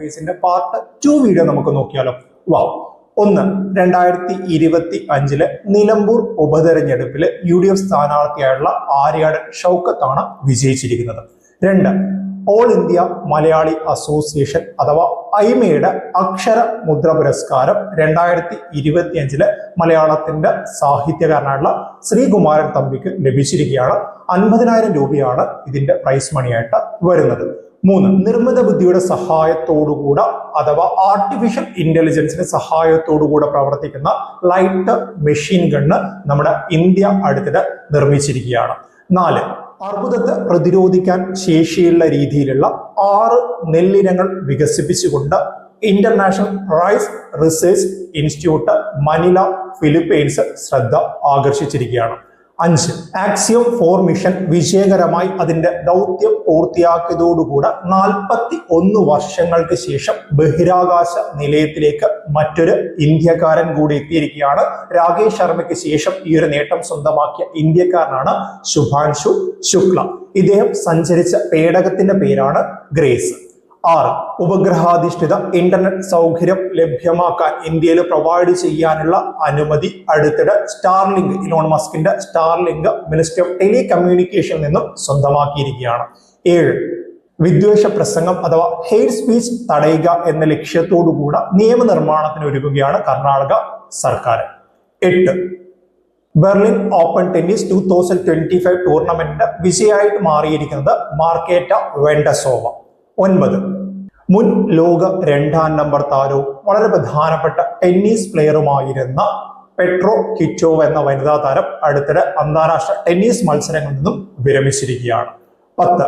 അഫയേഴ്സിന്റെ part 2 video നമുക്ക് നോക്കിയാലോ. വാ. ഒന്ന്, 2025 നിലമ്പൂർ ഉപതെരഞ്ഞെടുപ്പിൽ UDF സ്ഥാനാർത്ഥിയായുള്ള ആര്യാടൻ ഷൗക്കത്താണ് വിജയിച്ചിരിക്കുന്നത്. രണ്ട്, ഓൾ ഇന്ത്യ മലയാളി അസോസിയേഷൻ അഥവാ ഐമയുടെ അക്ഷര മുദ്ര പുരസ്കാരം 2025 മലയാളത്തിന്റെ സാഹിത്യകാരനായുള്ള ശ്രീകുമാരൻ തമ്പിക്ക് ലഭിച്ചിരിക്കുകയാണ്. 50,000 രൂപയാണ് ഇതിന്റെ പ്രൈസ് മണിയായിട്ട് വരുന്നത്. മൂന്ന്, നിർമ്മിത ബുദ്ധിയുടെ സഹായത്തോടുകൂടെ അഥവാ ആർട്ടിഫിഷ്യൽ ഇന്റലിജൻസിന്റെ സഹായത്തോടുകൂടെ പ്രവർത്തിക്കുന്ന ലൈറ്റ് മെഷീൻ ഗണ്ണ് നമ്മുടെ ഇന്ത്യ അടുത്തിടെ നിർമ്മിച്ചിരിക്കുകയാണ്. നാല്, അർബുദത്തെ പ്രതിരോധിക്കാൻ ശേഷിയുള്ള രീതിയിലുള്ള 6 നെല്ലിനങ്ങൾ വികസിപ്പിച്ചുകൊണ്ട് international rice research institute Manila Philippines ശ്രദ്ധ ആകർഷിച്ചിരിക്കുകയാണ്. 5, ആക്സിയം 4 മിഷൻ വിജയകരമായി അതിന്റെ ദൗത്യം പൂർത്തിയാക്കിയതോടുകൂടെ 41 വർഷങ്ങൾക്ക് ശേഷം ബഹിരാകാശ നിലയത്തിലേക്ക് മറ്റൊരു ഇന്ത്യക്കാരൻ കൂടി എത്തിയിരിക്കുകയാണ്. രാകേഷ് ശർമ്മയ്ക്ക് ശേഷം ഈ ഒരു നേട്ടം സ്വന്തമാക്കിയ ഇന്ത്യക്കാരനാണ് ശുഭാൻശു ശുക്ല. ഇദ്ദേഹം സഞ്ചരിച്ച പേടകത്തിന്റെ പേരാണ് ഗ്രേസ്. 6, ഉപഗ്രഹാധിഷ്ഠിത ഇന്റർനെറ്റ് സൗകര്യം ലഭ്യമാക്കാൻ ഇന്ത്യയിൽ പ്രൊവൈഡ് ചെയ്യാനുള്ള അനുമതി അടുത്തിടെ സ്റ്റാർലിങ്ക്, ഇലോൺ മസ്കിന്റെ സ്റ്റാർലിങ്ക് മിനിസ്ട്രി ഓഫ് ടെലികമ്മ്യൂണിക്കേഷനിൽ നിന്നും സ്വന്തമാക്കിയിരിക്കുകയാണ്. 7, വിദ്വേഷ പ്രസംഗം അഥവാ ഹെയ്റ്റ് സ്പീച്ച് തടയുക എന്ന ലക്ഷ്യത്തോടുകൂടെ നിയമനിർമ്മാണത്തിന് ഒരുങ്ങുകയാണ് കർണാടക സർക്കാർ. 8, ബെർലിൻ ഓപ്പൺ ടെന്നീസ് 2025 ടൂർണമെന്റിന്റെ വിജയമായിട്ട് മാറിയിരിക്കുന്നത് മാർക്കേറ്റ വെൻഡസോവ. 9, മുൻ ലോക 2ാം നമ്പർ താരവും വളരെ പ്രധാനപ്പെട്ട ടെന്നീസ് പ്ലെയറുമായിരുന്ന പെട്രോ കിറ്റോവ എന്ന വനിതാ താരം അടുത്തിടെ അന്താരാഷ്ട്ര ടെന്നീസ് മത്സരങ്ങളിൽ നിന്നും വിരമിച്ചിരിക്കുകയാണ്. 10,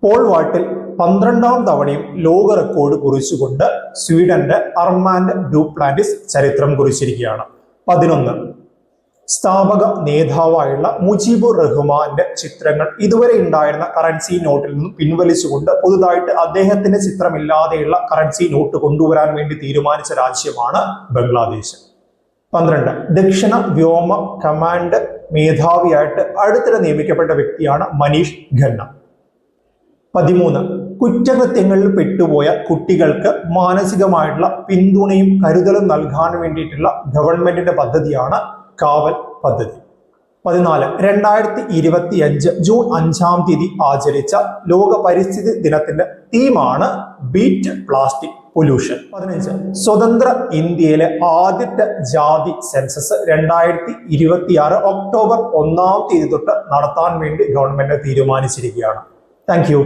പോൾ വാൾട്ടിൽ 12ാം തവണയും ലോക റെക്കോർഡ് കുറിച്ചുകൊണ്ട് സ്വീഡന്റെ അർമാൻഡ് ഡ്യൂപ്ലാന്റിസ് ചരിത്രം കുറിച്ചിരിക്കുകയാണ്. 11, സ്ഥാപക നേതാവായുള്ള മുജീബുർ റഹ്മാന്റെ ചിത്രങ്ങൾ ഇതുവരെ ഉണ്ടായിരുന്ന കറൻസി നോട്ടിൽ നിന്നും പിൻവലിച്ചുകൊണ്ട് പുതുതായിട്ട് അദ്ദേഹത്തിന്റെ ചിത്രമില്ലാതെയുള്ള കറൻസി നോട്ട് കൊണ്ടുവരാൻ വേണ്ടി തീരുമാനിച്ച രാജ്യമാണ് ബംഗ്ലാദേശ്. 12, ദക്ഷിണ വ്യോമ കമാൻഡ് മേധാവിയായിട്ട് അടുത്തിടെ നിയമിക്കപ്പെട്ട വ്യക്തിയാണ് മനീഷ് ഖന്ന. 13, കുറ്റകൃത്യങ്ങളിൽ പെട്ടുപോയ കുട്ടികൾക്ക് മാനസികമായിട്ടുള്ള പിന്തുണയും കരുതലും നൽകാൻ വേണ്ടിയിട്ടുള്ള ഗവൺമെന്റിന്റെ പദ്ധതിയാണ് കാവൽ പദ്ധതി. 14, 2025 ജൂൺ 5-ാം തീയതി ആചരിച്ച ലോക പരിസ്ഥിതി ദിനത്തിന്റെ തീമാണ് ബീറ്റ് പ്ലാസ്റ്റിക് പൊല്യൂഷൻ. 15, സ്വതന്ത്ര ഇന്ത്യയിലെ ആദ്യത്തെ ജാതി സെൻസസ് 2026 ഒക്ടോബർ 1-ാം തീയതി തൊട്ട് നടത്താൻ വേണ്ടി ഗവൺമെന്റ് തീരുമാനിച്ചിരിക്കുകയാണ്. Thank U.